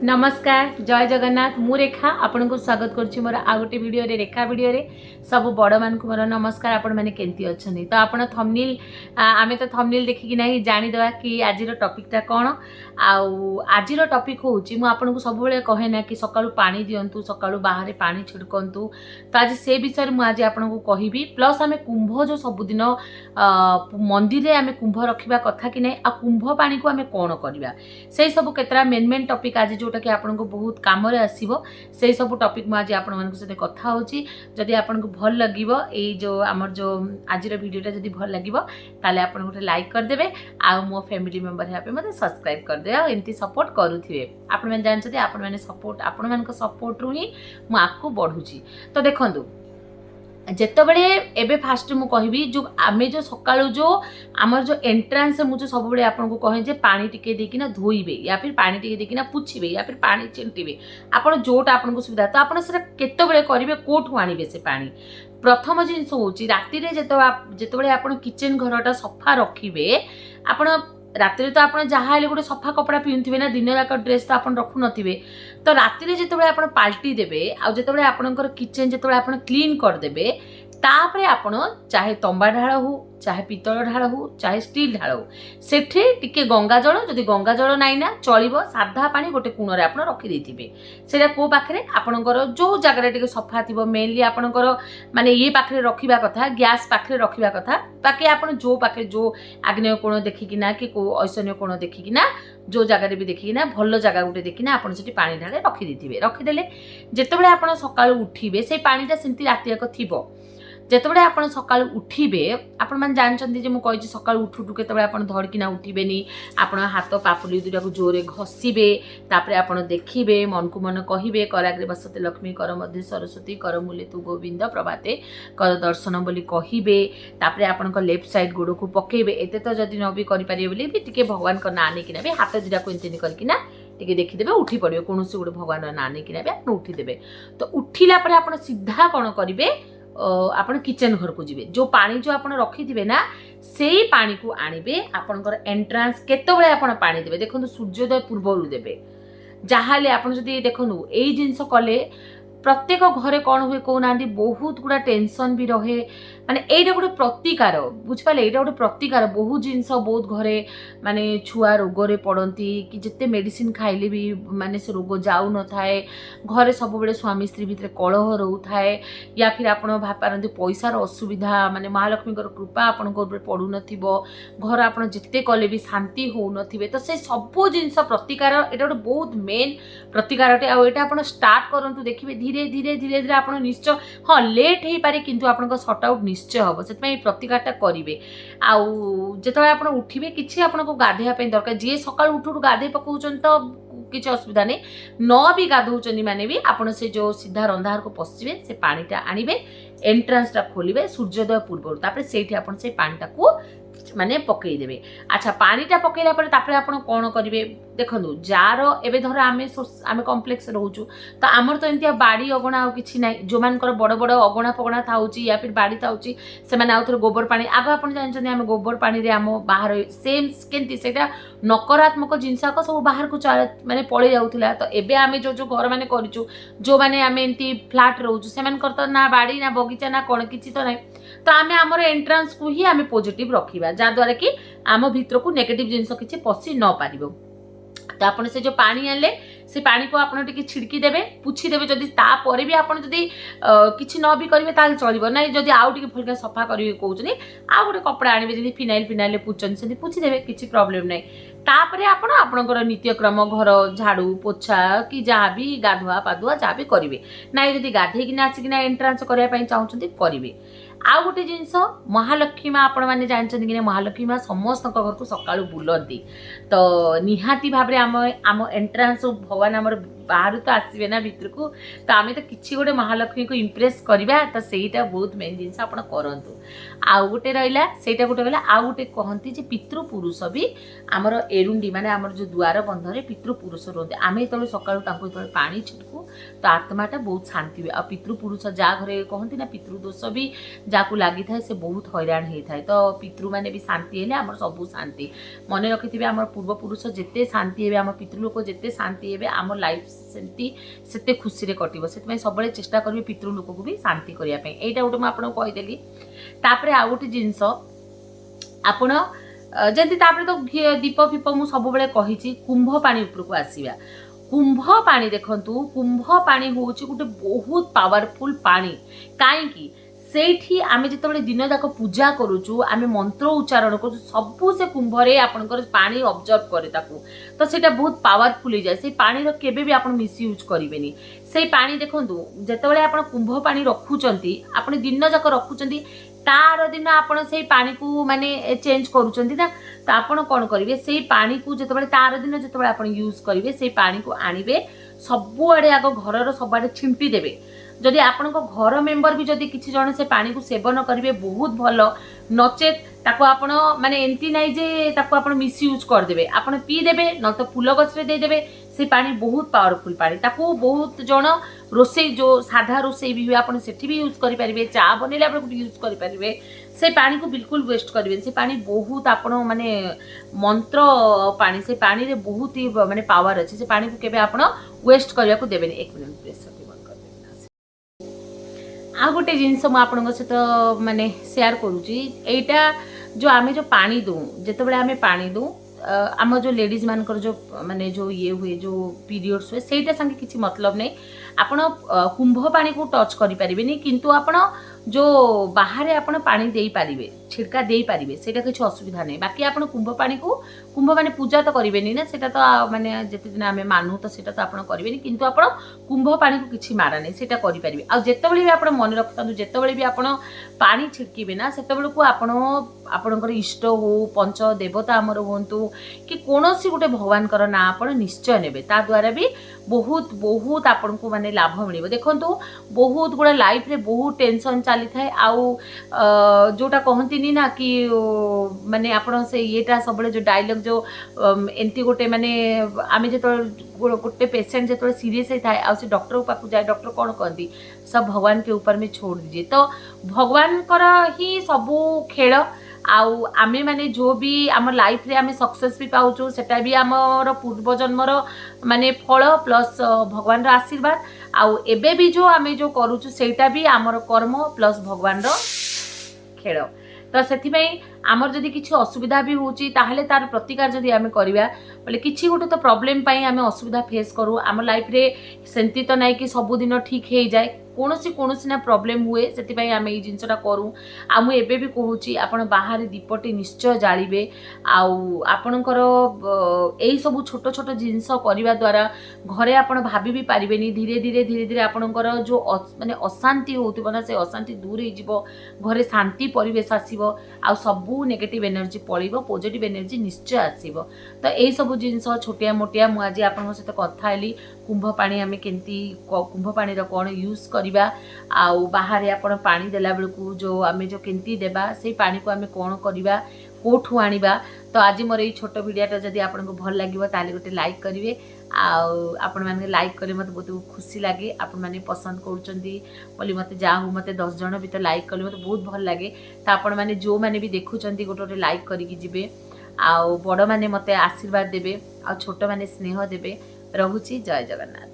नमस्कार जय जगन्नाथ मु रेखा आपण को स्वागत करुच्ची मोर आ गोटे वीडियो रे रेखा वीडियो रे सब बड़ मान को मोर नमस्कार। आपण मैंने केमती अच्छा तो आपण थंबनेल आमे तो थंबनेल देखिकी नहीं जानीदेवा कि आज टॉपिकटा कौन आज टॉपिक होची मु आपण को सब बेले कहे ना कि सकाळू पानी दियंतु सकाळू बाहर पानी छिड़कंतु तो आज से विषय मु आज आपण को कहबी प्लस आमे कुंभ जो सबुदिन मंदिर रे आमे कुंभ रखिबा कथा कि नहीं आ कुंभ पानी को आमे कोन करबा से सब केतरा मेन मेन टॉपिक आज जोटा कि आपन को बहुत काम रे आसीबो से सब टॉपिक मु आज आपन मन सहित कथा होची। जदि आपन को भल लागिबो ए जो हमर जो आज रो वीडियोटा जदि भल लागिबो ताले आपन गोटे लाइक कर देबे आ मो फैमिली मेंबर हे आपे मते सब्सक्राइब कर दे आ एंती सपोर्ट करूथिबे। आपन मन जान छथि आपन माने सपोर्ट आपन मन को सपोर्ट रु ही मु आकु बढ़ुची। तो देखंतु जेतबेले एबे फास्ट मु कहबी जो आमे जो सकाळू जो आमर जो एंट्रांस मु जो सब बळे आपन को कहे जे पानी टिके देकी ना धोइबे या फिर पानी टिके देकी ना पुछिबे या फिर पानी चिंटिबे आपन जोटा आपन को सुविधा तो आपन सेटा केतबेले करिवे कोठु आनिबे से पानी। प्रथम जिंस होची राती रे जेतबेले आपन किचन घरटा सफा रखिबे आपन राति तो आप जहाँ गोटे सफा कपड़ा पिंधुवे ना दिन जाक ड्रेस तो आप रखु नथिबे तो राति जिते आप पाल्टी देबे आ जिते आपंकर किचन जिते आप क्लीन करदेबे तापरे आपण चाहे तंबा ढाल हो चाहे पितल ढाल हो चाहे स्टील ढाल हो सेठी टिके गंगा जल जदि गंगा जल नाई ना चलिबो साधा पानी गोटे कुणरे आपण रखि देथिबे सेटा को पाखरे आपणकर जो जगह टिके सफा थिबो मेनली आपणकर माने ये पाखरे रखिबा कथा गैस पाखरे रखिबा कथा बाकी आपण जो पाखरे जो आग्नेय कोण देखिकिना कि को ऐसन्य कोण देखिकिना जो जगह भी देखिकिना भल जगह गोटे देखिना आपण सेठी पानी ढाले रखि देथिबे रखिदेले जेतेबेले आपण सकाळू उठिबे से पानीटा सेंती राति याक थिबो जेतेबेले आपण सकाळू उठिबे आपण मान जानचंदी जे मु कहि सकाळू उठुटु केतेबेले आपण धड़किना उठिबेनी आपण हाथ पापुली दुटा को जोरे घसीबे तापरे आपण देखिबे मन को मन कहिबे कराग्रे बसते लक्ष्मी कर मध्ये सरस्वती कर मूले तू गोविंद प्रभाते कर दर्शन बोली कहिबे तापरे आपण को लेफ्ट साइड गोड़ को पकेबे एते तो जदी न भी करि पारिबे बोली भी टिके भगवान को ना आने किना बे हाथ दुटा को इंतनी करकिना टिके देखिदेबे उठी पड़िबे कोनोसी गोटे भगवान ना आने किना बे आपण उठी देबे तो उठिला परे आपण सीधा कोन करिवे आपण किचन घर को जीवे जो पानी जो आपण रखी थिबे ना सेही पानी को आनिबे आपनकर एंट्रांस केतबेले आपण पानी देबे देखंतु सूर्योदय पूर्वरु देबे जाहाले आपण जदी देखंतु एई जिंस कले प्रत्येक घरे कौन हुए कहना बहुत गुड़ा टेंशन भी रहे माने एटा गोटे प्रतिकार बुझिपारे एटा गोटे प्रतिकार बहुत जिनस बहुत घरे माने छुआ रोगरे पड़ती कि जिते मेडिसिन खाइले भी माने से रोग जाऊ न थाए घरे सब बेले स्वामी स्त्री भितर कलह रोथाए या फिर आपण भापारती पैसार असुविधा माने महालक्ष्मी कृपा आपण पड़ू नथिबो घर आपण जिते कले भी शांति हो नथिबे तो से सब जिनस प्रतिकार एटा गोटे बहुत मेन प्रतिकारटे आ एटा आपण स्टार्ट करंतु देखिबे धीरे धीरे धीरे धीरे आपण निश्चय हाँ लेट हो पारे किंतु आपण सॉर्ट आउट निश्चय हम से प्रतिकारटा करेंगे आउ जो आप उठे कि आपको गाधेया दरकार जी सका उठू गाधे पकाउछन तो किसी असुविधा नहीं न भी गाधौचंदी माने भी आपण से जो सीधा रंधार को पशिबे से पानीटा आनिबे एंट्रांसटा खोलिबे सूर्योदय पूर्व तापर सेठी आपण से पानीटा को माने पकई देबे। अच्छा पानीटा पकईला परे तापर आपण कोन करिवे देखंतु जार एबे धर आमे कॉम्प्लेक्स रहउछु तो आमर तो एंतिया बाड़ी अगणा आ किछि नै जो मानकर बड़ बड़ अगणा पगणा थाउची या फिर बाड़ी थाउची से माने आउथर गोबर पानी आग आपण जानछन आमे गोबर पानी रे आम बाहर सेम केंती सेटा नकारात्मक जिनसाक सब बाहर को माने पळे जाउथिला तो एबे आमे जो जो घर माने करिछु जो माने आमे एंती फ्लैट रहउछु से मानकर तो ना बाड़ी ना बगीचा ना कोन किछि तो नै तो आमे हमर एंट्रांस को ही आमे पॉजिटिव रखिबा जा द्वारा कि आम भीतर को नेगेटिव जिनस किछि पसी न पारिबो। तो आपन से जो पानी आनले से पानी को आपन टिके छिड़की देबे पुछि देबे जदी ता परे भी आपन जदी किछि न भी करिवे ताल चलिबो नै जदी आउ टिके फलका सफा करिवे कहउछनी आ गोटे कपड़ा आनिबे जदी फिनाइल पुछन से पुछि देबे किछि प्रॉब्लम नै तापरे आपण आपनकर नित्यक्रम घर झाड़ू पोछा कि जहाँ भी गाधुआ पाधुआ जहाँ भी करिवे नै जदी गाधे किना आसिकिना एंट्रांस करिया पई चाहुछंती करिवे। आ गोटे जिनस महालक्ष्मी माँ आपण मैंने जानते कि महालक्ष्मी माँ समस्त घर को सकाळू बुलती तो निहाती भाव आम एंट्रांस भगवान आमर बाहर तो आसबे ना भितर को तो आम तो किसी गोटे महालक्ष्मी को इम्प्रेस करवा तो सहीटा बहुत मेन जिन आप करूँ आउ गोटे रहा सहीटा गोटे गला आउ गोटे कहती जे पितृपुरुष भी आमर एरुंडी माने आमर जो द्वार बंधरे पितृपुरुष रोते आम जो सका पानी छिटकू तो आत्माटा बहुत शांति हुए आ पितृपुरुष जहाँ घरे कहती ना पितृदोष भी जहाँ लगी था से बहुत हैरान होता है तो पितृ मैंने भी शांति है आम सबू शांति मन रखि आम पूर्वपुरुष जिते शांति है आम पितृलोक जिते शांति है आम लाइफ से खुशी रे कटिबो से सब चेष्टा करेंगे पितृलोक को भी शांति करने यहाँ गोटे मुझे कहीदेली तापर आउ गोटे जिनस आपण जमी तो दीप फीप मुझे सब कही कुंभ पानी उपरको आसवा कुंभ पानी देखंतु कुंभ पानी हूँ गोटे बहुत पावरफुल पानी कहीं सेठी आमे जिते दिन जाक पूजा करुचु आमे मंत्र उच्चारण करूँ सबू से कुंभरे आपनकर पानी ऑब्जर्व करे ताकू तो सेटा बहुत पावरफुल हो जाए से पानी रो केबे भी आपण मिसयूज करिवेनी से पानी देखंतु जेतेबेले आपण कुंभ पानी रखुचंती आपण दिन जाक रखुचंती तार दिन आपण से पानी को माने चेंज करूचंती ना तो आपण कोन करिवे से पानी को जेतेबेले तार दिन जेतेबेले आपण यूज करिवे से पानी को आनिबे सबु आडे आग घरर सब आडे छिंपी देबे जदि आपण घर मेंबर भी जदि किसी जन से पानी को सेवन करेंगे बहुत भल नचेत ताको आपण माने एंती नहीं जे ताको आपण मिसयूज करदेबे आपण पी देबे न तो फूल गछरे दे देबे से पानी बहुत पावरफुल पानी ताको बहुत जन रोसई जो साधा रोसई भी हुए आपण सेठी भी यूज करि परिबे चा बनेले आपण भी यूज करि परिबे से पानी को बिल्कुल वेस्ट करिबे से पानी बहुत आपण माने मंत्र पानी से पानी रे बहुत ही माने पावर अछि से पानी को केबे आपण वेस्ट करिया को देबेनी 1 मिनिट प्लीज आ गोटे जिनस मुझे सहित माने शेयर करुँची एटा जो आमे जो पानी दू जिते आमे पानी दू आम जो लेडीज मानकर जो माने जो ये हुए जो पीरियड्स हुए सेटा संगे किसी मतलब नहीं आपण कुंभ पानी को टच करि परिबेनी किंतु आपण जो बाहर आपण पानी देई पारिबे छिड़का देई पारिबे सेटा किछि असुविधा नहीं बाकी आपण कुंभ पानी को कुंभ माने पूजा तो करिबेनी ना सेटा तो माने जते दिन आमे मानु तो सेटा तो आपण करिबेनी किंतु आपण कुंभ पानी को किछि मारा नहीं सेटा करि परिबे आ जेतेबेले भी आपण मन रखतानु जेतेबेले भी आपण पानी छिड़कीबे ना सेतेबेले को आपण आपणकर इष्ट हो पंच देवता आमर होंतु कि कोनोसी गोटे भगवान कर ना आपण निश्चय नेबे ता द्वारा भी बहुत बहुत आपण को माने लाभ मिलिबो देखंतु बहुत गुडा लाइफ रे बहुत टेंशन चली थाए आउ जोटा कहंतिनी ना कि माने आपण से येटा सबले जो डायलॉग जो एंती गोटे माने आमे जेतो गोटे पेशेंट जेतो सीरियस थाए आ से डॉक्टर पाखु जाए डॉक्टर कोन कहंती सब भगवान के ऊपर में छोड़ दीजिए तो भगवान कर ही सबू खेल आउ आमे माने जो भी आम लाइफ रे आमे सक्सेस भी पाउछु सेटा भी आमर पूर्व जन्मर माने फल प्लस भगवान रो आशीर्वाद आउ एबे भी जो आमे जो करूछु सेटा भी आमर कर्म प्लस भगवान रो खेल तो से आमर जदि किसी असुविधा भी होची ताहले तार प्रतिकार जदि आमे करिवा बोले किसी गोटे तो प्रॉब्लम पाई आमे असुविधा फेस करू आम लाइफ रे सेंती तो नहीं कि सबुदिन ठीक हो जाए कौन ना प्रॉब्लम हुए से आम ये जिनसा करूँ आ मुझे भी कहूँ आपण बाहर दीपटी निश्चय जालिबे आपणकर यही सब छोट छोट जिनस करने द्वारा घरे आपण भाभी भी पारे धीरे धीरे धीरे धीरे आपणकर जो माने अशांति होती ना से अशांति दूर हो घरे शांति परिवेश आसो आ सबू नेगेटिव एनर्जी पड़ो पॉजिटिव एनर्जी निश्चय आसो तो यही सब जिनस छोटिया मोटिया मुझे आज आपन सहित कथा हेली कुंभ पानी आम केमती कुंभ पानी कौन यूज करवा आउ बाहर आपण पानी देला बेलू जो आम जो केमती देबा से पानी को आम कौन करवा कोठू आनिबा तो आज मोर ये छोट भिडियोटा जदि आपको भल लगे ताले गोटे लाइक करेंगे आपण मैंने लाइक करें मत बहुत खुशी लगे आपण मैंने पसंद करुँच मत जाऊ मत 10 जन भी तो लाइक कले मत बहुत भल लगे तो आपण मैंने जो मैंने भी देखुं गोटे गोटे लाइक करके जी आउ बड़ मैंने मत आशीर्वाद देवे आ छोट मैंने स्नेह देवे रहुची जय जगन्नाथ।